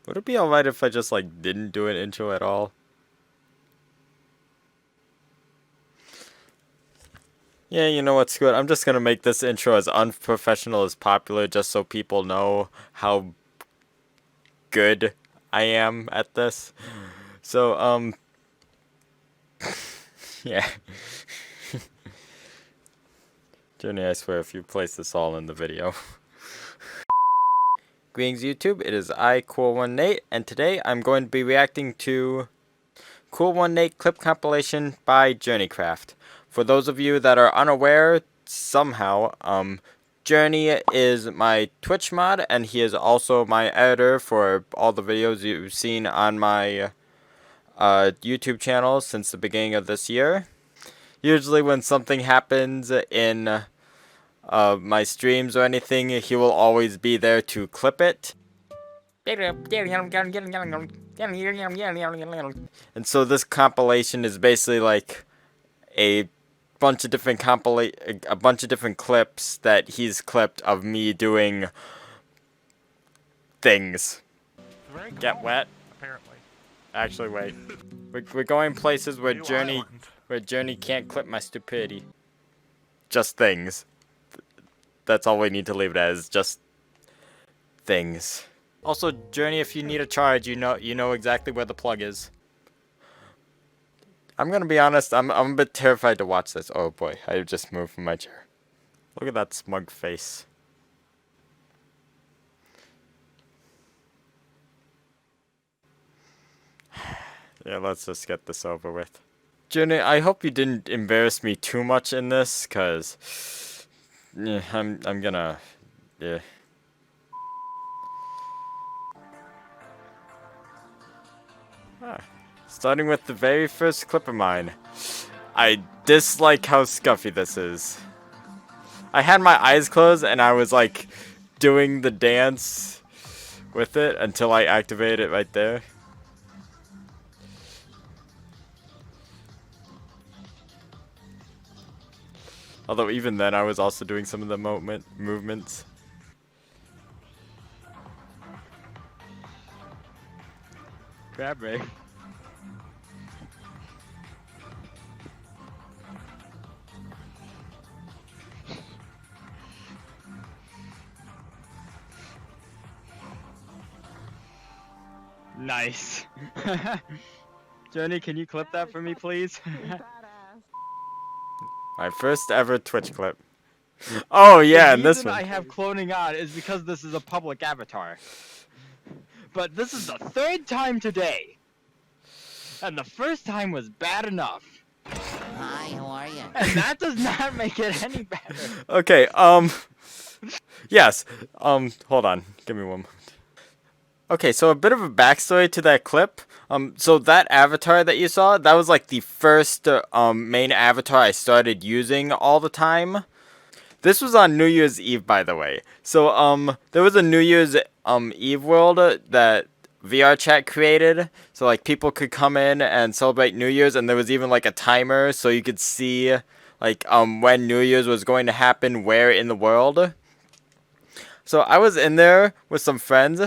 Would it be alright if I just like didn't do an intro at all? Yeah, you know what's good? I'm just gonna make this intro as unprofessional as popular just so people know how good I am at this. So, yeah. Journey, I swear, if you place this all in the video. Greetings YouTube, it is I, Cool18, and today I'm going to be reacting to Cool18 clip compilation by JourneyCraft. For those of you that are unaware, somehow, Journey is my Twitch mod, and he is also my editor for all the videos you've seen on my YouTube channel since the beginning of this year. Usually when something happens in my streams or anything, he will always be there to clip it. And so this compilation is basically like a bunch of different clips that he's clipped of me doing things. Get wet? Apparently. Actually, wait. We're going places where Journey can't clip my stupidity. Just things. That's all we need to leave it as, just things. Also, Journey, if you need a charge, you know exactly where the plug is. I'm gonna be honest, I'm a bit terrified to watch this. Oh boy, I just moved from my chair. Look at that smug face. Yeah, let's just get this over with. Journey, I hope you didn't embarrass me too much in this, cause yeah, I'm gonna, yeah. Starting with the very first clip of mine. I dislike how scuffy this is. I had my eyes closed and I was like doing the dance with it until I activated it right there. Although even then I was also doing some of the movements. Grab me. Nice. Journey, can you clip that for me, please? My first ever Twitch clip. Oh yeah, and this one. The reason I have cloning on is because this is a public avatar. But this is the third time today. And the first time was bad enough. Hi, how are you? And that does not make it any better. Okay, yes, hold on, give me one moment. Okay, so a bit of a backstory to that clip. So that avatar that you saw, that was like the first main avatar I started using all the time. This was on New Year's Eve, by the way. So there was a New Year's Eve world that VR chat created, so like people could come in and celebrate New Year's, and there was even like a timer so you could see like when New Year's was going to happen where in the world. So I was in there with some friends.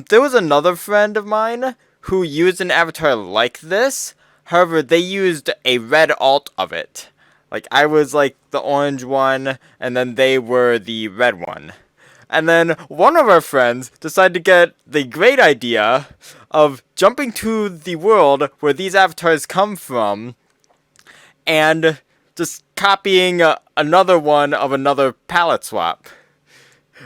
There was another friend of mine who used an avatar like this. However, they used a red alt of it. Like, I was like the orange one, and then they were the red one. And then one of our friends decided to get the great idea of jumping to the world where these avatars come from and just copying another one of another palette swap.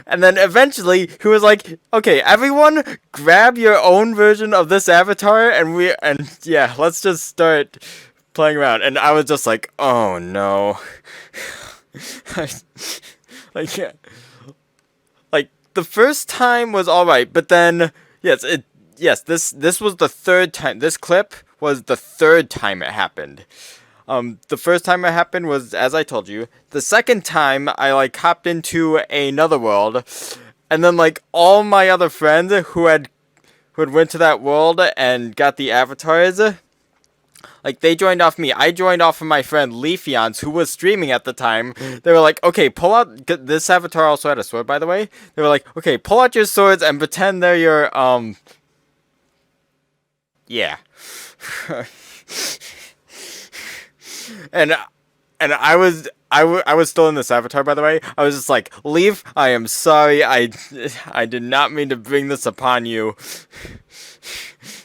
And then eventually, he was like, okay, everyone grab your own version of this avatar, and yeah, let's just start playing around. And I was just like, oh no. Like, the first time was alright, but then, yes, this was the third time, this clip was the third time it happened. The first time it happened was, as I told you. The second time, I like hopped into another world, and then like all my other friends who had went to that world and got the avatars, like they joined off me. I joined off of my friend Leafeons, who was streaming at the time. They were like, okay, pull out. This avatar also had a sword, by the way. They were like, okay, pull out your swords and pretend they're your yeah. and and I was still in this avatar, by the way. I was just like, leave. I am sorry. I did not mean to bring this upon you.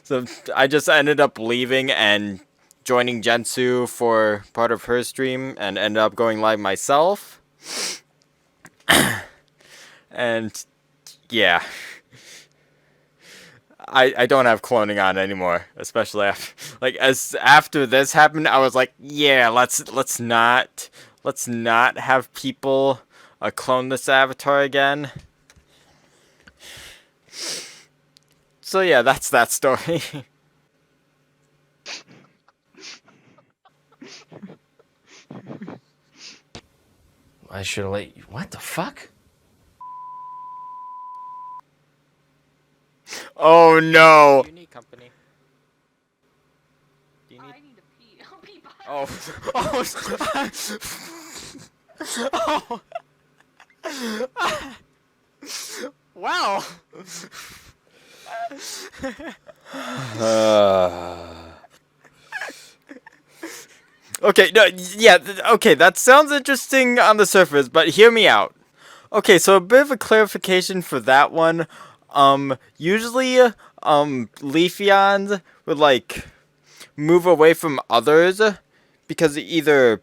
So I just ended up leaving and joining Jensu for part of her stream, and ended up going live myself. And yeah. I don't have cloning on anymore, especially after, like, as after this happened. I was like, yeah, let's not have people clone this avatar again. So yeah, that's that story. I should have let you. What the fuck? Oh no. Do you need company? Do you need? I need to pee. I'll be back. Oh. Oh. Wow. Okay, no, yeah, okay, that sounds interesting on the surface, but hear me out. Okay, so a bit of a clarification for that one. Usually, Leafeons would, like, move away from others because either,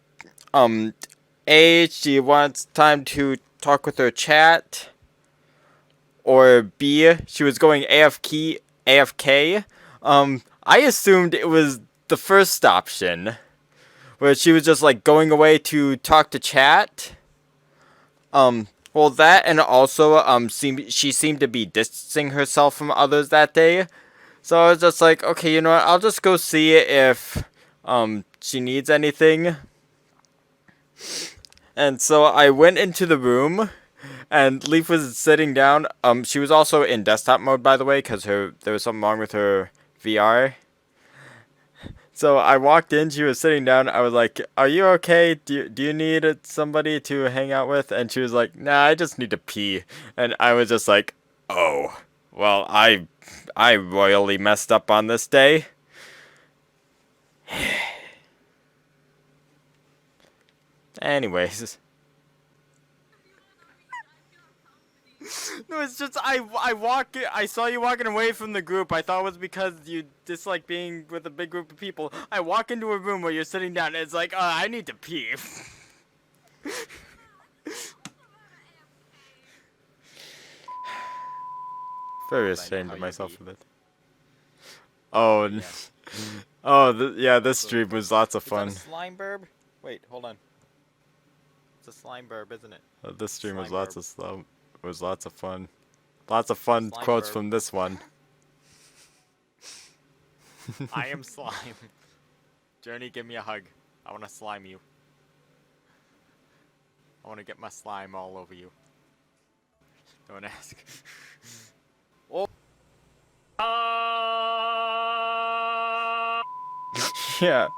A, she wants time to talk with her chat, or B, she was going AFK. I assumed it was the first option, where she was just, like, going away to talk to chat. Well, that, and also, she seemed to be distancing herself from others that day. So I was just like, okay, you know what, I'll just go see if, she needs anything. And so I went into the room, and Leaf was sitting down. She was also in desktop mode, by the way, because there was something wrong with her VR. So I walked in, she was sitting down. I was like, are you okay? Do you need somebody to hang out with? And she was like, nah, I just need to pee. And I was just like, oh, well, I royally messed up on this day. Anyways. No, it's just I saw you walking away from the group. I thought it was because you dislike being with a big group of people. I walk into a room where you're sitting down, and it's like, I need to pee. Very ashamed of myself for that. Oh, Yeah. oh, yeah, this stream was lots of Is that fun. a slime burb? Wait, hold on. It's a slime burb, isn't it? This stream was Slime lots burb. of was lots of fun. Lots of fun Slime quotes burb. from this one. I am slime. Journey, give me a hug. I want to slime you. I want to get my slime all over you. Don't ask. Oh. Yeah,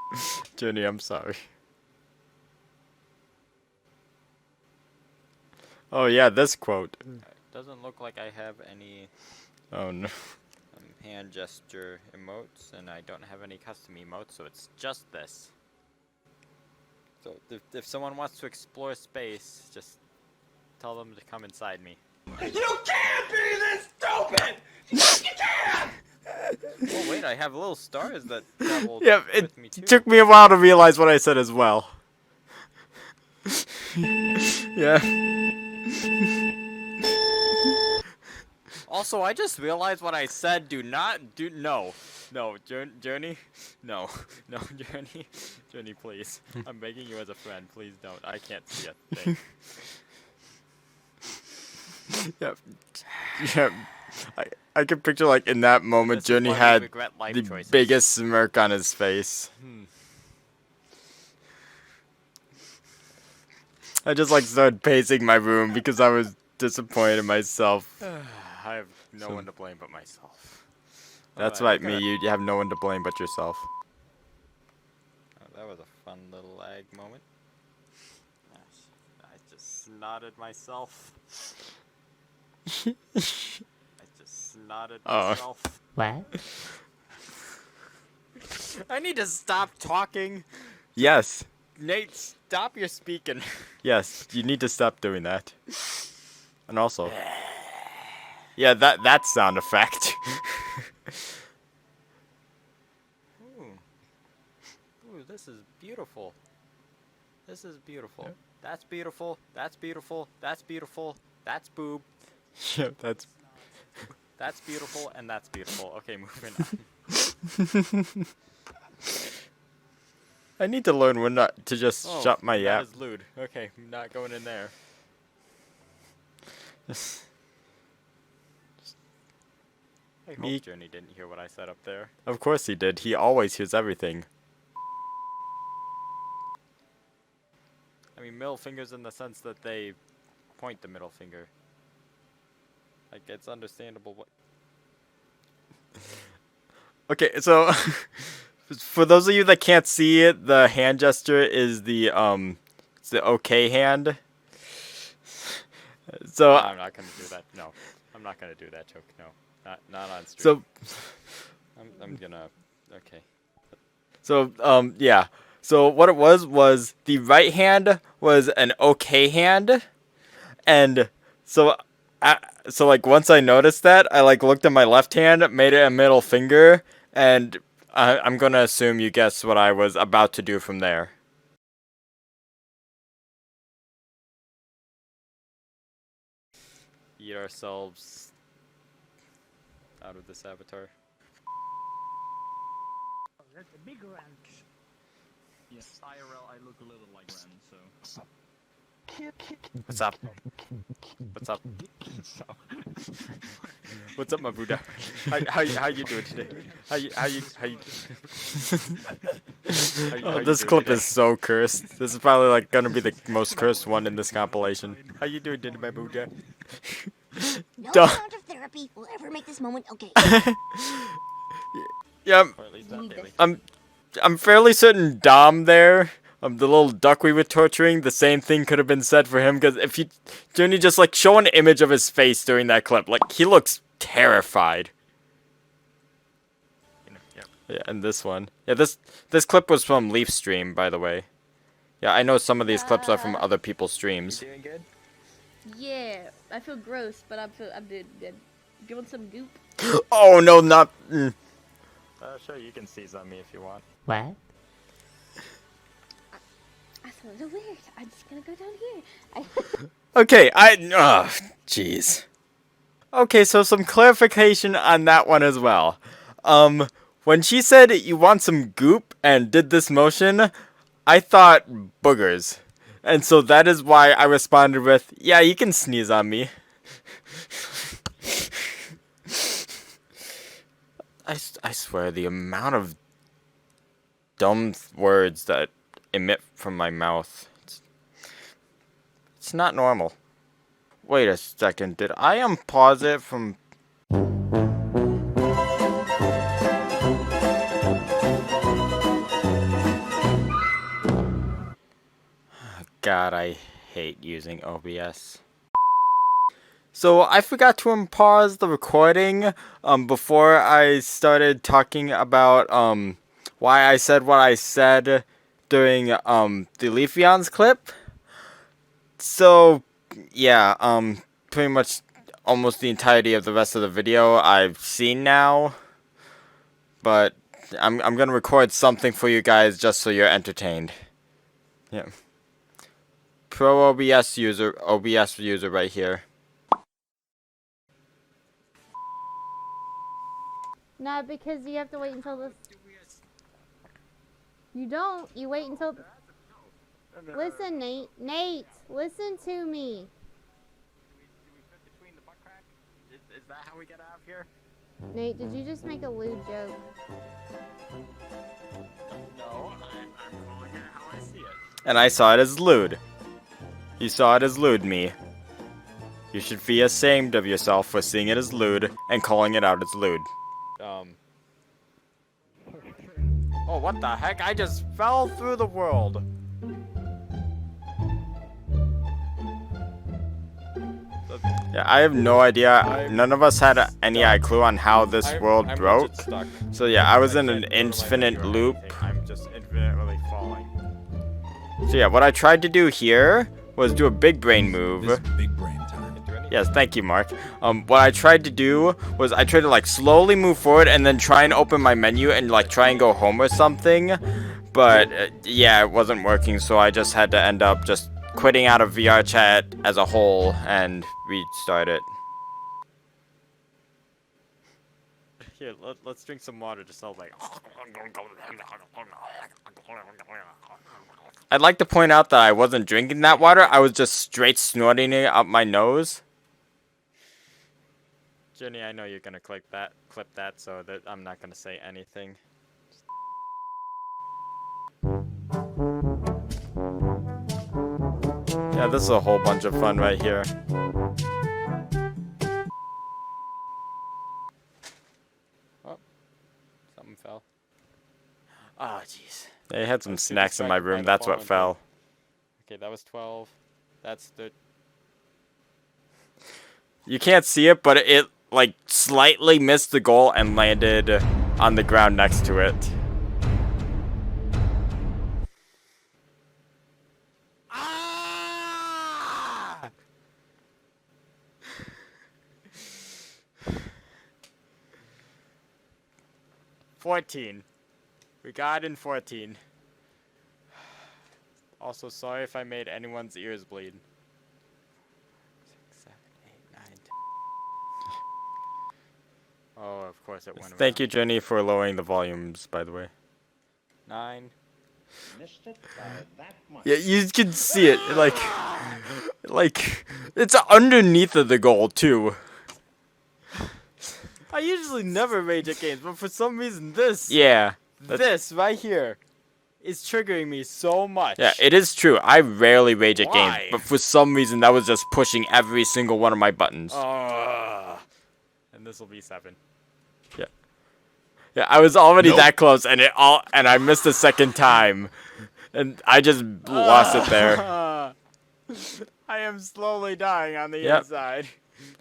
Jenny, I'm sorry. Oh yeah, this quote. Doesn't look like I have any Oh no. hand gesture emotes, and I don't have any custom emotes, so it's just this. So if someone wants to explore space, just tell them to come inside me. You can't be this stupid! You can't! Oh wait, I have little stars that travel Yeah, it with me too. took me a while to realize what I said as well. Yeah. Also, I just realized what I said. No, Journey, no, Journey, please. I'm begging you as a friend, please don't. I can't see a thing. Yep. Yeah. I can picture, like, in that moment, This is Journey why we had regret life the choices. biggest smirk on his face. I just, like, started pacing my room because I was disappointed in myself. I have no So- one to blame but myself. That's Alright, right, me. You have no one to blame but yourself. Oh, that was a fun little lag moment. I just snotted myself. I just snotted Oh. myself. What? I need to stop talking. Yes. Nate, stop your speaking. Yes, you need to stop doing that. And also, yeah, that sound effect. Ooh, this is beautiful. This is beautiful. That's beautiful. That's beautiful. That's beautiful. That's boob. Yeah, that's. That's beautiful, and that's beautiful. Okay, moving on. I need to learn when not to just shut my that yap. is lewd. Okay, I'm not going in there. I Me- hope Journey didn't hear what I said up there. Of course he did. He always hears everything. I mean, middle fingers in the sense that they point the middle finger. Like, it's understandable what... Okay, so for those of you that can't see it, the hand gesture is it's the okay hand. So No, I'm not gonna do that. No, I'm not gonna do that joke. No, not on stream. so I'm gonna... Okay. so yeah. So what it was the right hand was an okay hand, and so so like once I noticed that, I like looked at my left hand, made it a middle finger, and I'm gonna assume you guessed what I was about to do from there. Eat ourselves out of this avatar. That's a big ranch. Yes, IRL, I look a little like Ren, so. What's up? What's up? What's up, my Buddha? How you doing today? How you Oh, this clip is so cursed. This is probably like gonna be the most cursed one in this compilation. How you doing today, my Buddha? No Duh. amount of therapy will ever make this moment okay. Yeah, Or at least not Need daily. I'm fairly certain Dom there, the little duck we were torturing, the same thing could have been said for him, because if you, Journey, just like show an image of his face during that clip, like he looks terrified. Yep. Yeah, and this one. Yeah, this clip was from Leaf Stream, by the way. Yeah, I know some of these clips are from other people's streams. Doing good? Yeah, I feel gross, but I'm good. Do you want some goop? Oh no, not. Sure, you can seize on me if you want. What? I feel a little weird. I'm just gonna go down here. Okay, jeez. Okay, so some clarification on that one as well. When she said you want some goop and did this motion, I thought boogers. And so that is why I responded with, yeah, you can sneeze on me. I swear, the amount of dumb words that emit from my mouth, it's not normal. Wait a second, did I unpause it from... God, I hate using OBS. So I forgot to unpause the recording before I started talking about why I said what I said during the Leafeons clip. So yeah, pretty much almost the entirety of the rest of the video I've seen now. But I'm gonna record something for you guys just so you're entertained. Yeah. Pro OBS user right here. No, because you have to wait until this. You don't. You wait until. Listen, Nate. Nate, listen to me. Do we fit between the butt crack? Is that how we get out of here? Nate, did you just make a lewd joke? No, I'm calling it how I see it. And I saw it as lewd. You saw it as lewd, me. You should be ashamed of yourself for seeing it as lewd and calling it out as lewd. Oh, what the heck? I just fell through the world. Yeah, I have no idea. None of us had any clue on how this world I'm broke. legit stuck. So yeah, I was I in an can't go to my menu infinite or loop. anything. I'm just infinitely falling. So yeah, what I tried to do here was do a big brain move. This big brain time. Can't do anything. Yes, thank you, Mark. What I tried to do was I tried to like slowly move forward and then try and open my menu and like try and go home or something. But yeah, it wasn't working, so I just had to end up just quitting out of VR chat as a whole and restart it. Here, let's drink some water just so like. I'd like to point out that I wasn't drinking that water, I was just straight snorting it up my nose. Jenny, I know you're gonna clip that, so that I'm not gonna say anything. Yeah, this is a whole bunch of fun right here. Something fell. Oh, jeez. They had some I'm too snacks in my distracted by room, the that's what fallen fell. Okay, that was 12. That's the. You can't see it, but it like slightly missed the goal and landed on the ground next to it. Ah! 14. We got in 14. Also, sorry if I made anyone's ears bleed. 6, 7, 8, 9, 10. Oh, of course it went. Thank you, Jenny, for lowering the volumes, by the way. 9. Yeah, you can see it, like, it's underneath of the goal, too. I usually never rage at games, but for some reason this. Yeah. This right here is triggering me so much. Yeah, it is true. I rarely rage at games, Why? but for some reason that was just pushing every single one of my buttons. And this will be 7. Yeah, I was already that close, and I missed the second time, and I just lost it there. I am slowly dying on the Yep. inside.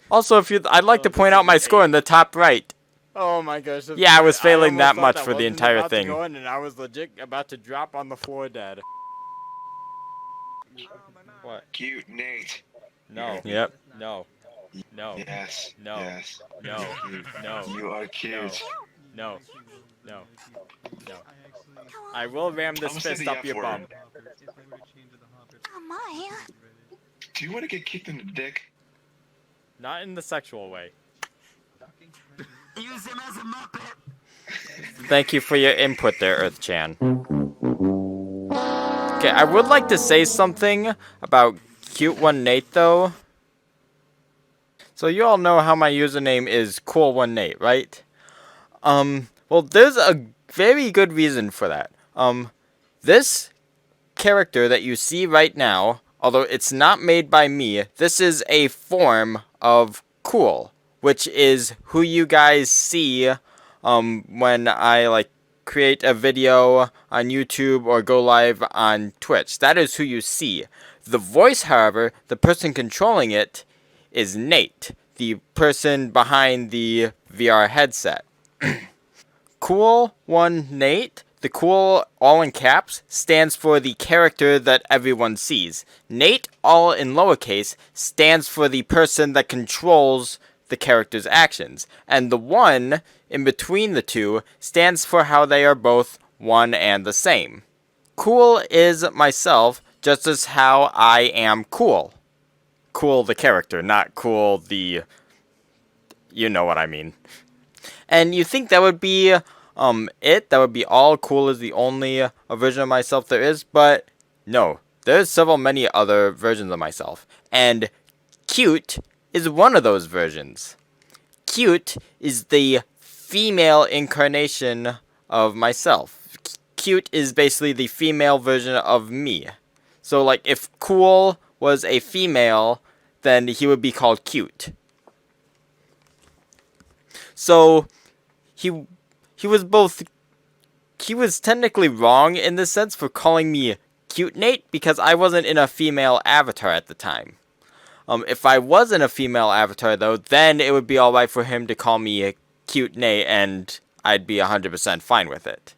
Also, I'd like to point out my score in the top right. Oh my gosh. Yeah, I was failing almost that thought much that for the wasn't entire about to thing. go in, and I was legit about to drop on the floor dead. What? Cute Nate. No. Yep. No. No. Yes. No. Yes. No. Cute. No. You are cute. No. No. No. I will ram this Almost said fist the up F your word. bum. Oh my. Do you want to get kicked in the dick? Not in the sexual way. Use him as a muppet. Thank you for your input there, Earth-chan. Okay, I would like to say something about Cute One Nate, though. So you all know how my username is Cool One Nate, right? Well, there's a very good reason for that. This character that you see right now, although it's not made by me, this is a form of Cool, which is who you guys see when I create a video on YouTube or go live on Twitch. That is who you see. The voice, however, the person controlling it is Nate, the person behind the VR headset. Cool One Nate, the cool all in caps, stands for the character that everyone sees. Nate, all in lowercase, stands for the person that controls the character's actions. And the one in between the two stands for how they are both one and the same. Cool is myself, just as how I am cool. Cool the character, not cool the... You know what I mean. And you think that would be it? That would be all. Cool is the only version of myself there is, but no. There's many other versions of myself. And Cute is one of those versions. Cute is the female incarnation of myself. Cute is basically the female version of me. So, if Cool was a female, then he would be called Cute. So, he was technically wrong in this sense for calling me Cute Nate because I wasn't in a female avatar at the time. If I wasn't a female avatar, though, then it would be alright for him to call me a cute Nate, and I'd be 100% fine with it.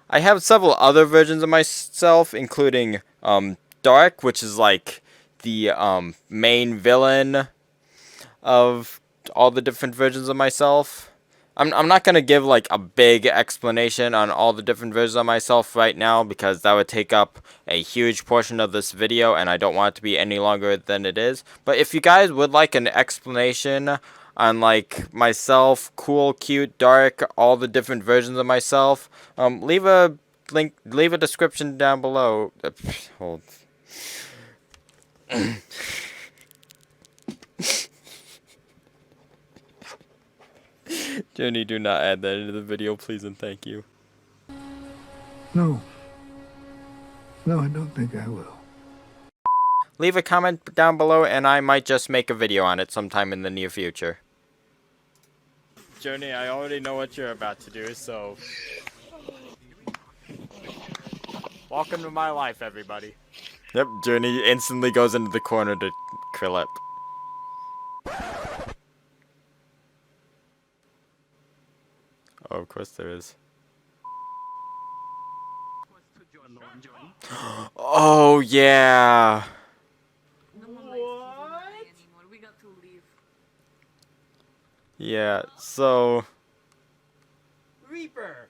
I have several other versions of myself, including Dark, which is like the main villain of all the different versions of myself. I'm not going to give like a big explanation on all the different versions of myself right now, because that would take up a huge portion of this video and I don't want it to be any longer than it is. But if you guys would like an explanation on like myself, cool, cute, dark, all the different versions of myself, leave a link, leave a description down below. Hold. Journey, do not add that into the video, please and thank you. No. No, I don't think I will. Leave a comment down below and I might just make a video on it sometime in the near future. Journey, I already know what you're about to do, so... Welcome to my life, everybody. Yep, Journey instantly goes into the corner to curl up. Oh, of course there is. Oh, yeah. Yeah, so... Reaper,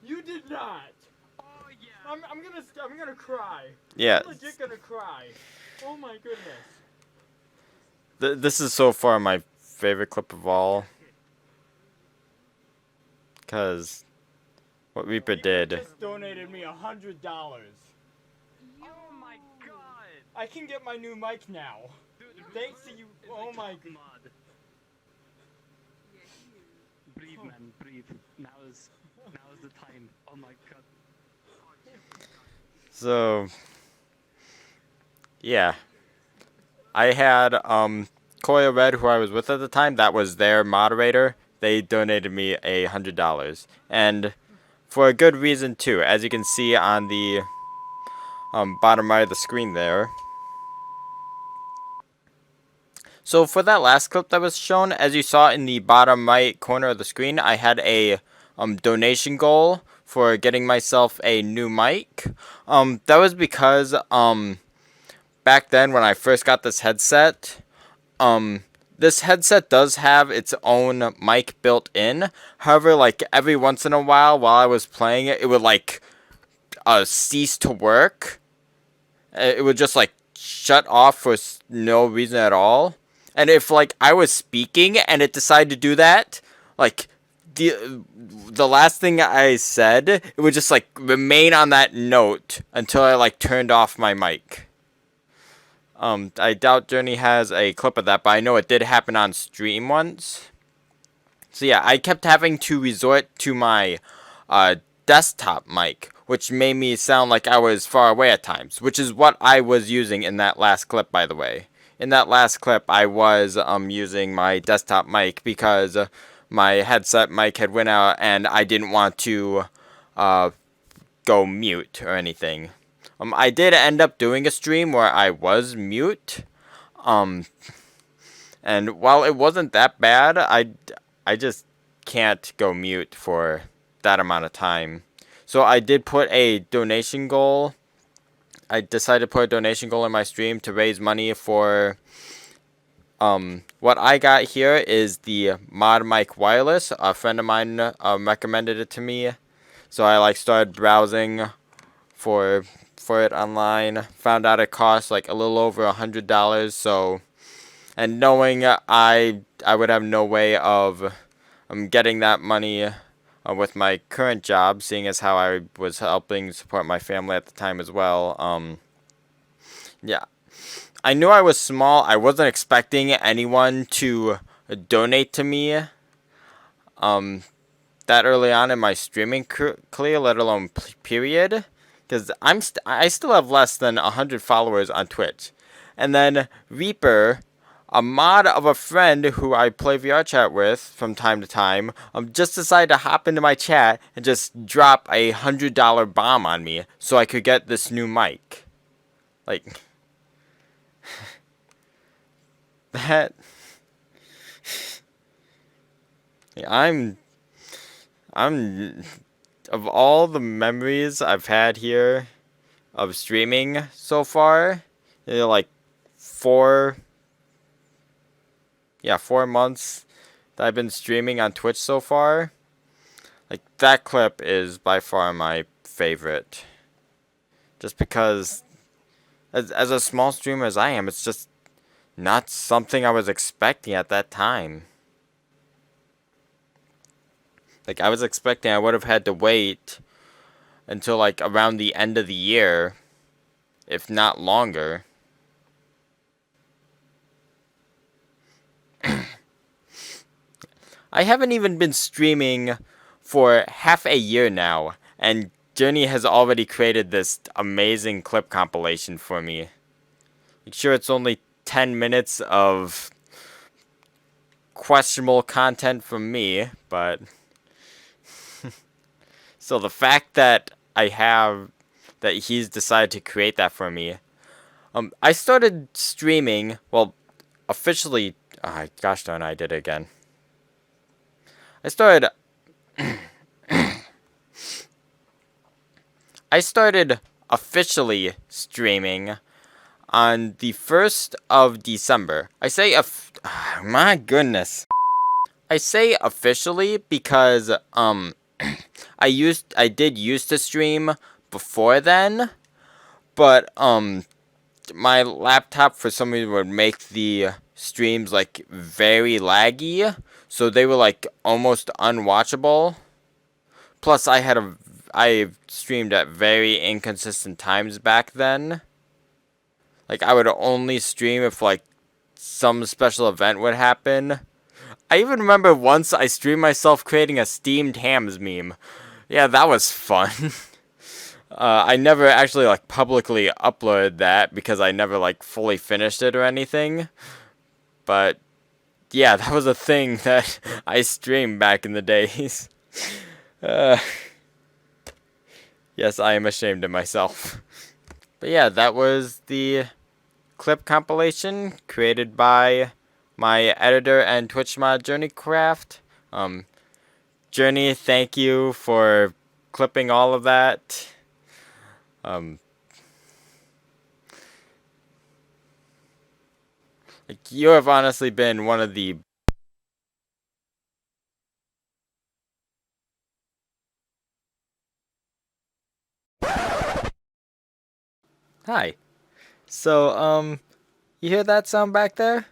you did not. Oh yeah. I'm gonna cry. Yeah. I'm legit gonna cry. Oh my goodness. This is so far my favorite clip of all. Because what Reaper did. Just donated me $100. Oh my god. I can get my new mic now. Dude, thanks to you. Oh my god. Breathe, man, breathe. Now is the time. Oh my god. So, yeah. I had Koya Red, who I was with at the time, that was their moderator. They donated me $100, and for a good reason too. As you can see on the bottom right of the screen there. So for that last clip that was shown, as you saw in the bottom right corner of the screen, I had a donation goal for getting myself a new mic. That was because back then when I first got this headset, this headset does have its own mic built in. However, like every once in a while I was playing it, it would like cease to work. It would just like shut off for no reason at all. And if like I was speaking and it decided to do that, like the last thing I said, it would just like remain on that note until I like turned off my mic. I doubt Journey has a clip of that, but I know it did happen on stream once. So yeah, I kept having to resort to my desktop mic, which made me sound like I was far away at times, which is what I was using in that last clip, by the way. In that last clip, I was using my desktop mic because my headset mic had went out and I didn't want to go mute or anything. I did end up doing a stream where I was mute, and while it wasn't that bad, I just can't go mute for that amount of time. So I did put a donation goal. I decided to put a donation goal in my stream to raise money for, what I got here is the Mod Mic Wireless. A friend of mine recommended it to me, so I like started browsing for it online. Found out it cost like a little over $100. So, and knowing I would have no way of getting that money with my current job, seeing as how I was helping support my family at the time as well. Yeah, I knew I was small. I wasn't expecting anyone to donate to me that early on in my streaming career, let alone period. Because I still have less than 100 followers on Twitch. And then Reaper, a mod of a friend who I play VR chat with from time to time, just decided to hop into my chat and just drop a $100 bomb on me so I could get this new mic. Like, that I'm of all the memories I've had here of streaming so far, like 4 4 months that I've been streaming on Twitch so far, like that clip is by far my favorite. Just because as a small streamer as I am, it's just not something I was expecting at that time. Like, I was expecting I would have had to wait until, like, around the end of the year, if not longer. I haven't even been streaming for half a year now, and Journey has already created this amazing clip compilation for me. Like, sure, it's only 10 minutes of questionable content from me, but so the fact that he's decided to create that for me. I started streaming, well, officially, gosh darn, I did it again. I started officially streaming on the 1st of December. My goodness. I say officially because, I did used to stream before then, but, my laptop for some reason would make the streams, like, very laggy, so they were, like, almost unwatchable. Plus, I streamed at very inconsistent times back then. Like, I would only stream if, like, some special event would happen. I even remember once I streamed myself creating a steamed hams meme. Yeah, that was fun. I never actually, like, publicly uploaded that because I never, like, fully finished it or anything. But, yeah, that was a thing that I streamed back in the days. Yes, I am ashamed of myself. But yeah, that was the clip compilation created by my editor and Twitch mod, JourneyCraft. Journey, thank you for clipping all of that. Like, you have honestly been one of the Hi. So, you hear that sound back there?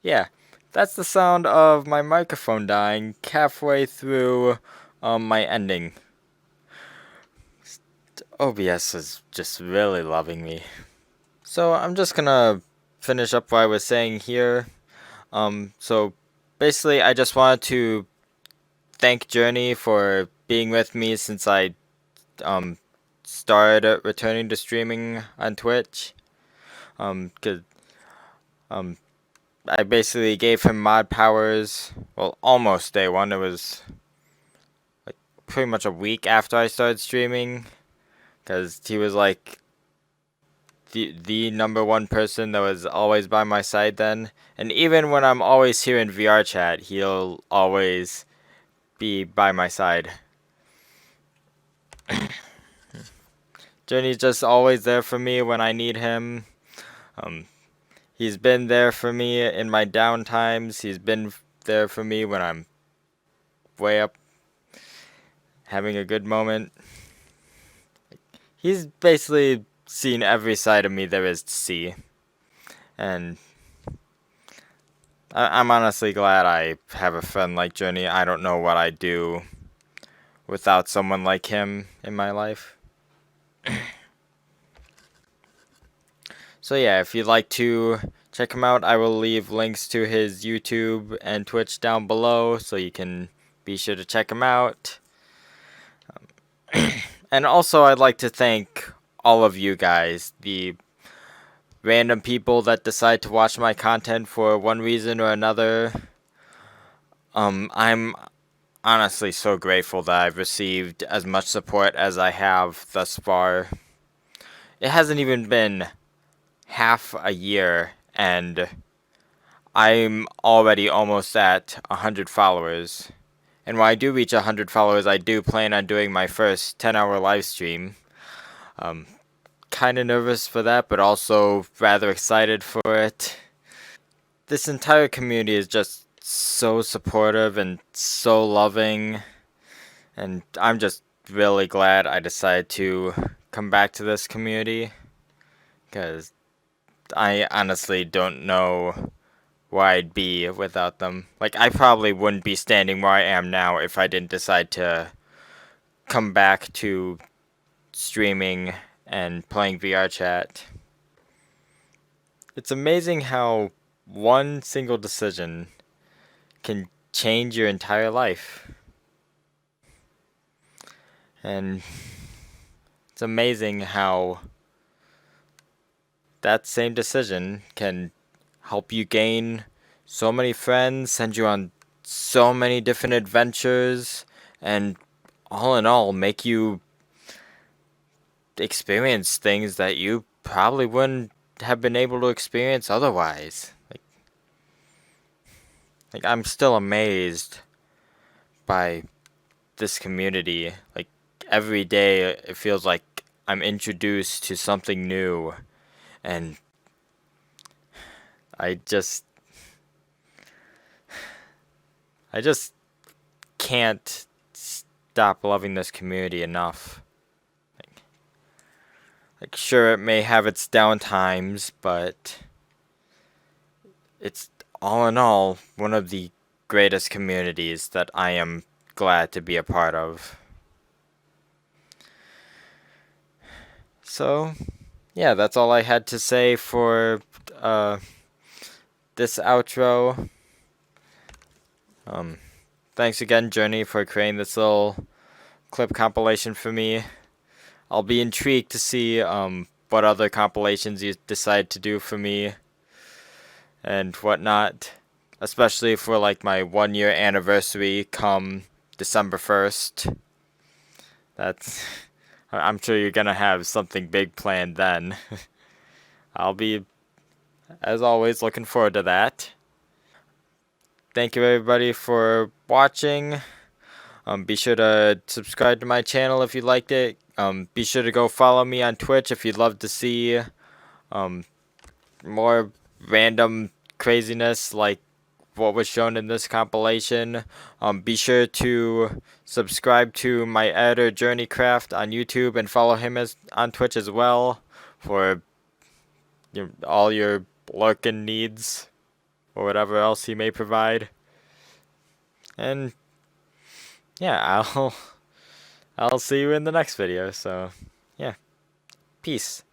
Yeah, that's the sound of my microphone dying halfway through, my ending. OBS is just really loving me. So, I'm just gonna finish up what I was saying here. So, basically, I just wanted to thank Journey for being with me since I, started returning to streaming on Twitch. 'Cause, I basically gave him mod powers, well, almost day one. It was, like, pretty much a week after I started streaming, because he was, like, the number one person that was always by my side then. And even when I'm always here in VR chat, he'll always be by my side. Journey's just always there for me when I need him. He's been there for me in my down times. He's been there for me when I'm way up having a good moment. He's basically seen every side of me there is to see. And I'm honestly glad I have a friend like Journey. I don't know what I'd do without someone like him in my life. So yeah, if you'd like to check him out, I will leave links to his YouTube and Twitch down below, so you can be sure to check him out. And also, I'd like to thank all of you guys, the random people that decide to watch my content for one reason or another. I'm honestly so grateful that I've received as much support as I have thus far. It hasn't even been half a year, and I'm already almost at 100 followers. And when I do reach 100 followers, I do plan on doing my first 10-hour live stream. Kind of nervous for that, but also rather excited for it. This entire community is just so supportive and so loving, and I'm just really glad I decided to come back to this community, because I honestly don't know where I'd be without them. Like, I probably wouldn't be standing where I am now if I didn't decide to come back to streaming and playing VR chat. It's amazing how one single decision can change your entire life. And it's amazing how that same decision can help you gain so many friends, send you on so many different adventures, and all in all, make you experience things that you probably wouldn't have been able to experience otherwise. Like I'm still amazed by this community. Like every day it feels like I'm introduced to something new, and I just can't stop loving this community enough. Like sure, it may have its down times, but it's all in all one of the greatest communities that I am glad to be a part of. So, yeah, that's all I had to say for this outro. Thanks again, Journey, for creating this little clip compilation for me. I'll be intrigued to see what other compilations you decide to do for me and whatnot, especially for like my 1 year anniversary come December 1st. That's I'm sure you're gonna have something big planned then. I'll be, as always, looking forward to that. Thank you everybody for watching. Be sure to subscribe to my channel if you liked it. Be sure to go follow me on Twitch if you'd love to see more random craziness like what was shown in this compilation. Be sure to subscribe to my editor JourneyCraft on YouTube and follow him on Twitch as well for all your lurking needs or whatever else he may provide. And yeah, I'll see you in the next video. So yeah, peace.